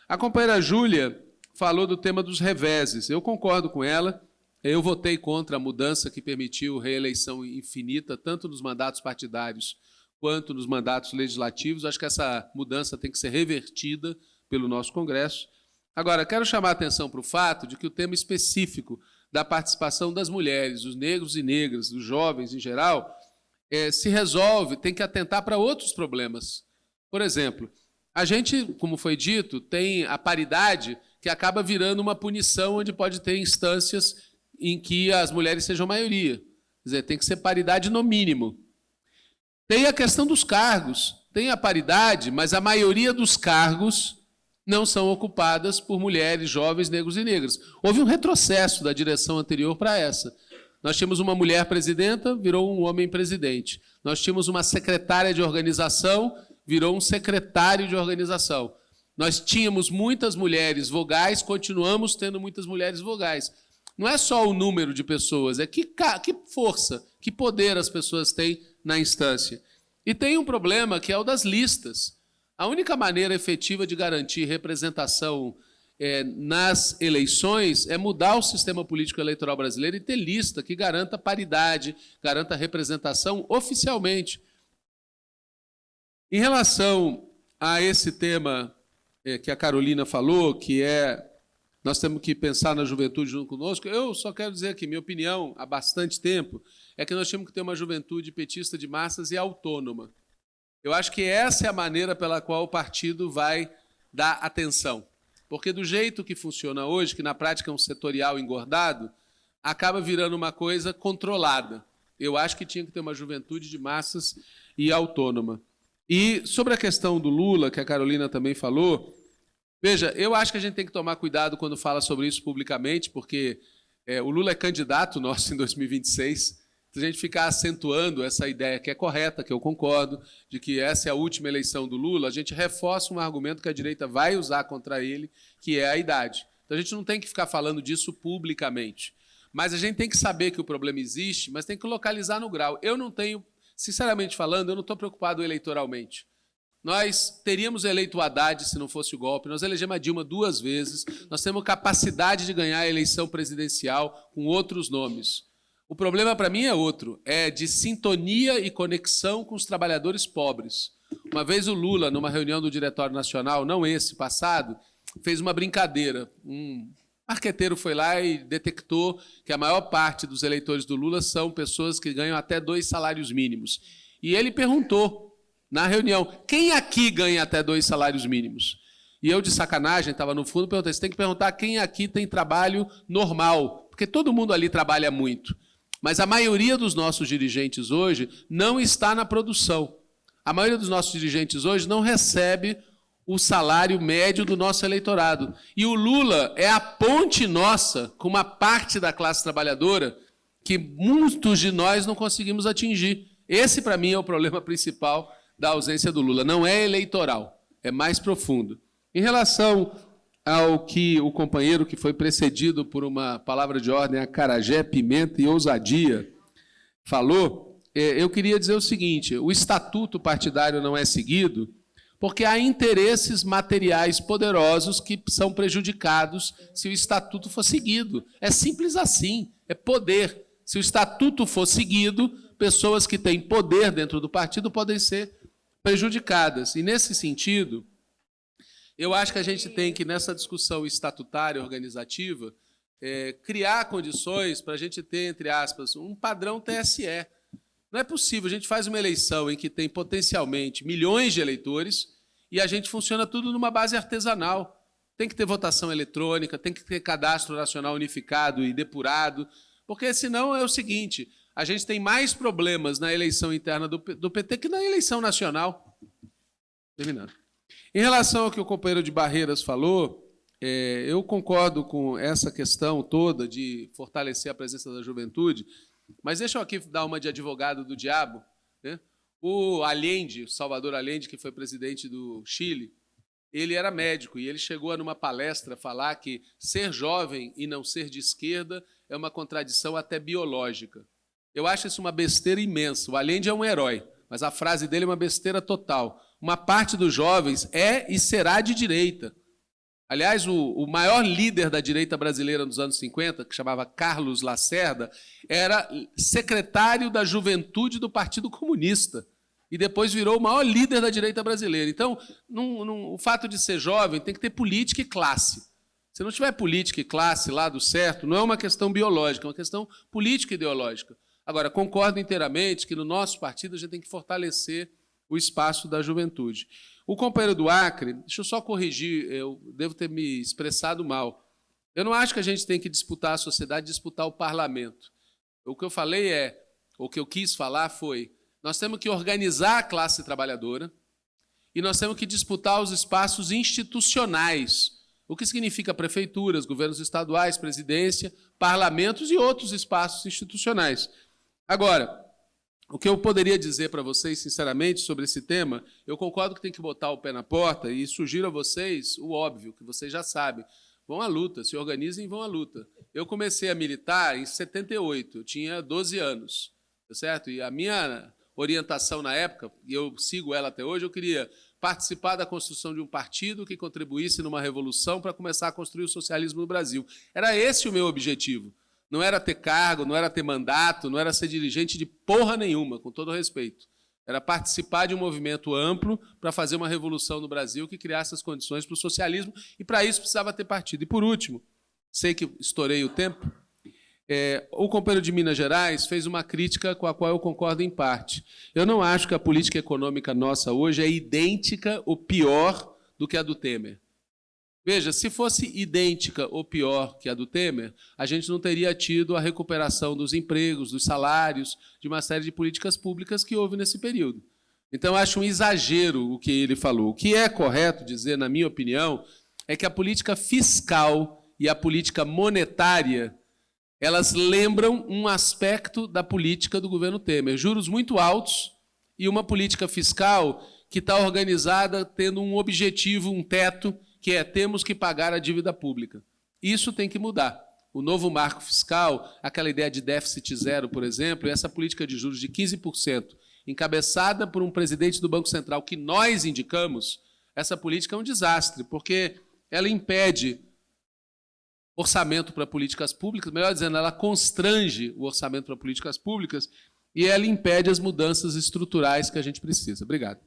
A companheira Júlia falou do tema dos reveses. Eu concordo com ela. Eu votei contra a mudança que permitiu reeleição infinita, tanto nos mandatos partidários quanto nos mandatos legislativos. Acho que essa mudança tem que ser revertida pelo nosso Congresso. Agora, quero chamar a atenção para o fato de que o tema específico da participação das mulheres, dos negros e negras, dos jovens em geral, se resolve, tem que atentar para outros problemas. Por exemplo, a gente, como foi dito, tem a paridade que acaba virando uma punição onde pode ter instâncias em que as mulheres sejam maioria. Quer dizer, tem que ser paridade no mínimo. Tem a questão dos cargos. Tem a paridade, mas a maioria dos cargos não são ocupadas por mulheres, jovens, negros e negras. Houve um retrocesso da direção anterior para essa. Nós tínhamos uma mulher presidenta, virou um homem presidente. Nós tínhamos uma secretária de organização, virou um secretário de organização. Nós tínhamos muitas mulheres vogais, continuamos tendo muitas mulheres vogais. Não é só o número de pessoas, é que força, que poder as pessoas têm na instância. E tem um problema que é o das listas. A única maneira efetiva de garantir representação nas eleições é mudar o sistema político eleitoral brasileiro e ter lista que garanta paridade, garanta representação oficialmente. Em relação a esse tema que a Carolina falou, que é nós temos que pensar na juventude junto conosco, eu só quero dizer que minha opinião, há bastante tempo, é que nós temos que ter uma juventude petista de massas e autônoma. Eu acho que essa é a maneira pela qual o partido vai dar atenção. Porque do jeito que funciona hoje, que na prática é um setorial engordado, acaba virando uma coisa controlada. Eu acho que tinha que ter uma juventude de massas e autônoma. E sobre a questão do Lula, que a Carolina também falou, veja, eu acho que a gente tem que tomar cuidado quando fala sobre isso publicamente, porque o Lula é candidato nosso em 2026. Se a gente ficar acentuando essa ideia que é correta, que eu concordo, de que essa é a última eleição do Lula, a gente reforça um argumento que a direita vai usar contra ele, que é a idade. Então a gente não tem que ficar falando disso publicamente. Mas a gente tem que saber que o problema existe, mas tem que localizar no grau. Eu não tenho, sinceramente falando, eu não estou preocupado eleitoralmente. Nós teríamos eleito o Haddad se não fosse o golpe, nós elegemos a Dilma 2 vezes, nós temos capacidade de ganhar a eleição presidencial com outros nomes. O problema para mim é outro, é de sintonia e conexão com os trabalhadores pobres. Uma vez o Lula, numa reunião do Diretório Nacional, não esse, passado, fez uma brincadeira. Um marqueteiro foi lá e detectou que a maior parte dos eleitores do Lula são pessoas que ganham até 2 salários mínimos. E ele perguntou, na reunião, quem aqui ganha até 2 salários mínimos? E eu, de sacanagem, estava no fundo, perguntei, você tem que perguntar quem aqui tem trabalho normal, porque todo mundo ali trabalha muito. Mas a maioria dos nossos dirigentes hoje não está na produção. A maioria dos nossos dirigentes hoje não recebe o salário médio do nosso eleitorado. E o Lula é a ponte nossa com uma parte da classe trabalhadora que muitos de nós não conseguimos atingir. Esse, para mim, é o problema principal da ausência do Lula. Não é eleitoral, é mais profundo. Em relação ao que o companheiro que foi precedido por uma palavra de ordem, acarajé, pimenta e ousadia, falou, eu queria dizer o seguinte, o estatuto partidário não é seguido porque há interesses materiais poderosos que são prejudicados se o estatuto for seguido. É simples assim, é poder. Se o estatuto for seguido, pessoas que têm poder dentro do partido podem ser prejudicadas. E, nesse sentido, eu acho que a gente tem que, nessa discussão estatutária organizativa, criar condições para a gente ter, entre aspas, um padrão TSE. Não é possível, a gente faz uma eleição em que tem potencialmente milhões de eleitores e a gente funciona tudo numa base artesanal. Tem que ter votação eletrônica, tem que ter cadastro nacional unificado e depurado, porque senão é o seguinte, a gente tem mais problemas na eleição interna do PT que na eleição nacional. Terminando. Em relação ao que o companheiro de Barreiras falou, eu concordo com essa questão toda de fortalecer a presença da juventude, mas deixa eu aqui dar uma de advogado do diabo, né? O Allende, o Salvador Allende, que foi presidente do Chile, ele era médico e ele chegou a, numa palestra, falar que ser jovem e não ser de esquerda é uma contradição até biológica. Eu acho isso uma besteira imensa. O Allende é um herói, mas a frase dele é uma besteira total. Uma parte dos jovens é e será de direita. Aliás, o maior líder da direita brasileira nos anos 50, que chamava Carlos Lacerda, era secretário da juventude do Partido Comunista e depois virou o maior líder da direita brasileira. Então, o fato de ser jovem tem que ter política e classe. Se não tiver política e classe, lado certo, não é uma questão biológica, é uma questão política e ideológica. Agora, concordo inteiramente que no nosso partido a gente tem que fortalecer o espaço da juventude. O companheiro do Acre, deixa eu só corrigir, eu devo ter me expressado mal. Eu não acho que a gente tem que disputar a sociedade, disputar o parlamento. O que eu falei o que eu quis falar foi, nós temos que organizar a classe trabalhadora e nós temos que disputar os espaços institucionais, o que significa prefeituras, governos estaduais, presidência, parlamentos e outros espaços institucionais. Agora, o que eu poderia dizer para vocês, sinceramente, sobre esse tema, eu concordo que tem que botar o pé na porta e sugiro a vocês o óbvio, que vocês já sabem. Vão à luta, se organizem e vão à luta. Eu comecei a militar em 78, eu tinha 12 anos, tá certo? E a minha orientação na época, e eu sigo ela até hoje, eu queria participar da construção de um partido que contribuísse numa revolução para começar a construir o socialismo no Brasil. Era esse o meu objetivo. Não era ter cargo, não era ter mandato, não era ser dirigente de porra nenhuma, com todo respeito. Era participar de um movimento amplo para fazer uma revolução no Brasil que criasse as condições para o socialismo, e para isso precisava ter partido. E, por último, sei que estourei o tempo, o companheiro de Minas Gerais fez uma crítica com a qual eu concordo em parte. Eu não acho que a política econômica nossa hoje é idêntica ou pior do que a do Temer. Veja, se fosse idêntica ou pior que a do Temer, a gente não teria tido a recuperação dos empregos, dos salários, de uma série de políticas públicas que houve nesse período. Então, eu acho um exagero o que ele falou. O que é correto dizer, na minha opinião, é que a política fiscal e a política monetária, elas lembram um aspecto da política do governo Temer. Juros muito altos e uma política fiscal que está organizada tendo um objetivo, um teto, que temos que pagar a dívida pública. Isso tem que mudar. O novo marco fiscal, aquela ideia de déficit zero, por exemplo, e essa política de juros de 15%, encabeçada por um presidente do Banco Central que nós indicamos, essa política é um desastre, porque ela impede orçamento para políticas públicas, melhor dizendo, ela constrange o orçamento para políticas públicas e ela impede as mudanças estruturais que a gente precisa. Obrigado.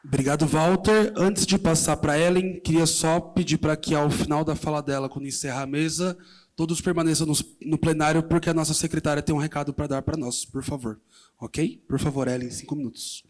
Obrigado, Walter. Antes de passar para a Ellen, queria só pedir para que, ao final da fala dela, quando encerrar a mesa, todos permaneçam no plenário, porque a nossa secretária tem um recado para dar para nós, por favor. Ok? Por favor, Ellen, 5 minutos.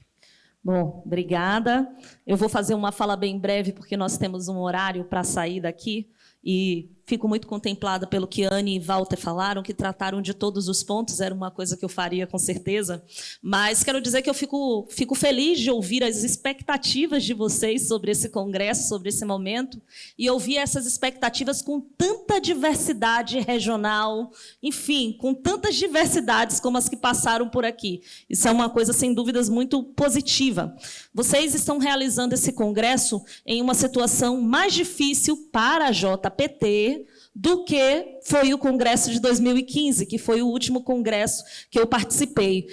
Bom, obrigada. Eu vou fazer uma fala bem breve, porque nós temos um horário para sair daqui, e fico muito contemplada pelo que Anne e Walter falaram, que trataram de todos os pontos, era uma coisa que eu faria com certeza, mas quero dizer que eu fico feliz de ouvir as expectativas de vocês sobre esse congresso, sobre esse momento, e ouvir essas expectativas com tanta diversidade regional, enfim, com tantas diversidades como as que passaram por aqui. Isso é uma coisa, sem dúvidas, muito positiva. Vocês estão realizando esse congresso em uma situação mais difícil para a JPT do que foi o Congresso de 2015, que foi o último congresso que eu participei.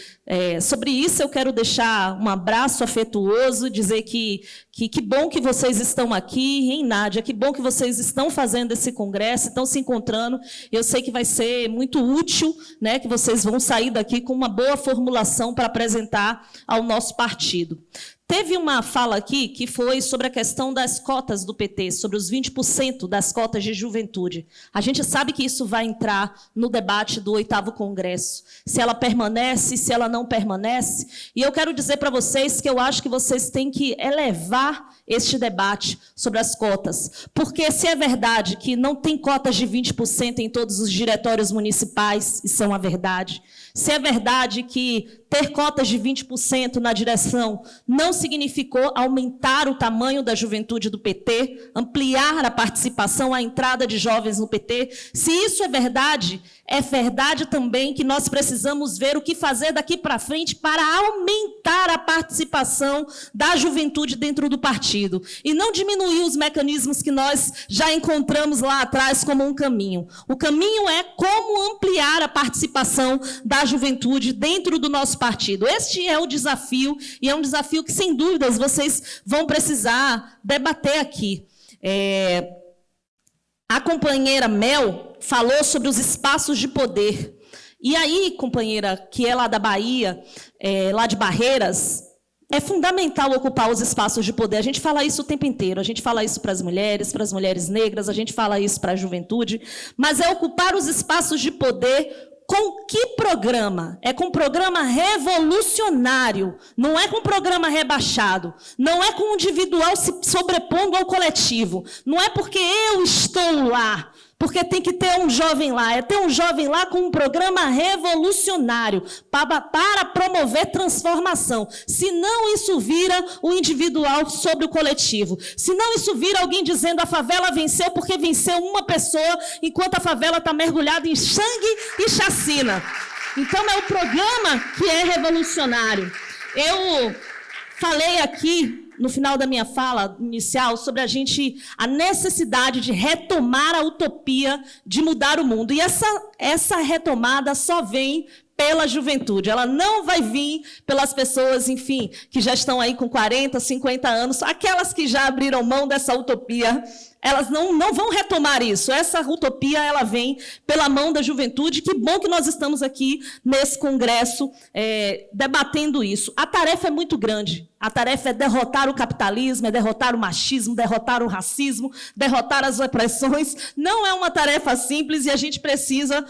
Sobre isso, eu quero deixar um abraço afetuoso, dizer que bom que vocês estão aqui, hein, Nádia? Que bom que vocês estão fazendo esse congresso, estão se encontrando. Eu sei que vai ser muito útil, né, que vocês vão sair daqui com uma boa formulação para apresentar ao nosso partido. Teve uma fala aqui que foi sobre a questão das cotas do PT, sobre os 20% das cotas de juventude. A gente sabe que isso vai entrar no debate do 8º Congresso. Se ela permanece, se ela não permanece. E eu quero dizer para vocês que eu acho que vocês têm que elevar este debate sobre as cotas. Porque se é verdade que não tem cotas de 20% em todos os diretórios municipais, isso é uma verdade. Se é verdade que ter cotas de 20% na direção não significou aumentar o tamanho da juventude do PT, ampliar a participação, a entrada de jovens no PT. Se isso é verdade também que nós precisamos ver o que fazer daqui para frente para aumentar a participação da juventude dentro do partido e não diminuir os mecanismos que nós já encontramos lá atrás como um caminho. O caminho é como ampliar a participação da juventude dentro do nosso partido. Este é o desafio, e é um desafio que, sem dúvidas, vocês vão precisar debater aqui. A companheira Mel falou sobre os espaços de poder. E aí, companheira, que é lá da Bahia, lá de Barreiras, é fundamental ocupar os espaços de poder. A gente fala isso o tempo inteiro. A gente fala isso para as mulheres negras, a gente fala isso para a juventude. Mas é ocupar os espaços de poder com que programa? É com um programa revolucionário, não é com um programa rebaixado, não é com o individual se sobrepondo ao coletivo, não é porque eu estou lá, porque tem que ter um jovem lá, é ter um jovem lá com um programa revolucionário para promover transformação. Senão isso vira o individual sobre o coletivo. Senão isso vira alguém dizendo a favela venceu porque venceu uma pessoa, enquanto a favela está mergulhada em sangue e chacina. Então é o programa que é revolucionário. Eu falei aqui no final da minha fala inicial sobre a necessidade de retomar a utopia de mudar o mundo. E essa retomada só vem pela juventude. Ela não vai vir pelas pessoas, enfim, que já estão aí com 40, 50 anos, aquelas que já abriram mão dessa utopia. Elas não vão retomar isso. Essa utopia, ela vem pela mão da juventude. Que bom que nós estamos aqui nesse congresso debatendo isso. A tarefa é muito grande. A tarefa é derrotar o capitalismo, é derrotar o machismo, derrotar o racismo, derrotar as opressões. Não é uma tarefa simples e a gente precisa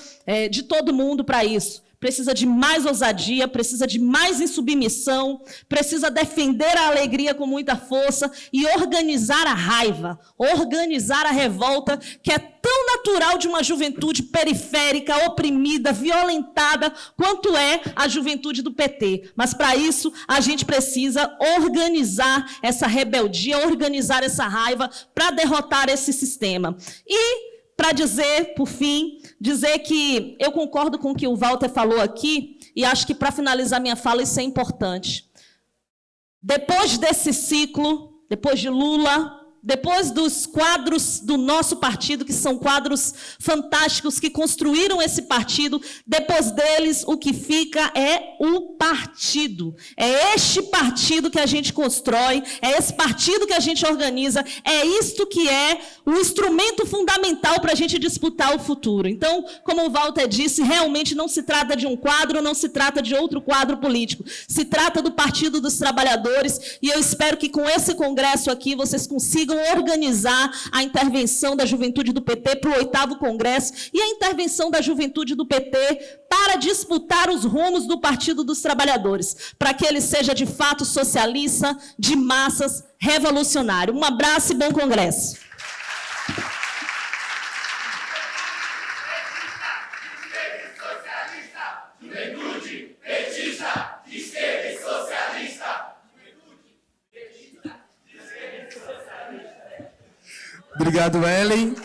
de todo mundo para isso. Precisa de mais ousadia, precisa de mais insubmissão, precisa defender a alegria com muita força e organizar a raiva, organizar a revolta, que é tão natural de uma juventude periférica, oprimida, violentada, quanto é a juventude do PT. Mas, para isso, a gente precisa organizar essa rebeldia, organizar essa raiva para derrotar esse sistema. E, para dizer, por fim, dizer que eu concordo com o que o Walter falou aqui, e acho que, para finalizar minha fala, isso é importante. Depois desse ciclo, depois de Lula, depois dos quadros do nosso partido, que são quadros fantásticos, que construíram esse partido, depois deles, o que fica é o partido. É este partido que a gente constrói, é esse partido que a gente organiza, é isto que é o instrumento fundamental para a gente disputar o futuro. Então, como o Walter disse, realmente não se trata de um quadro, não se trata de outro quadro político. Se trata do Partido dos Trabalhadores, e eu espero que com esse congresso aqui vocês consigam organizar a intervenção da juventude do PT para o 8º Congresso e a intervenção da juventude do PT para disputar os rumos do Partido dos Trabalhadores, para que ele seja de fato socialista, de massas, revolucionário. Um abraço e bom congresso. Obrigado, Ellen.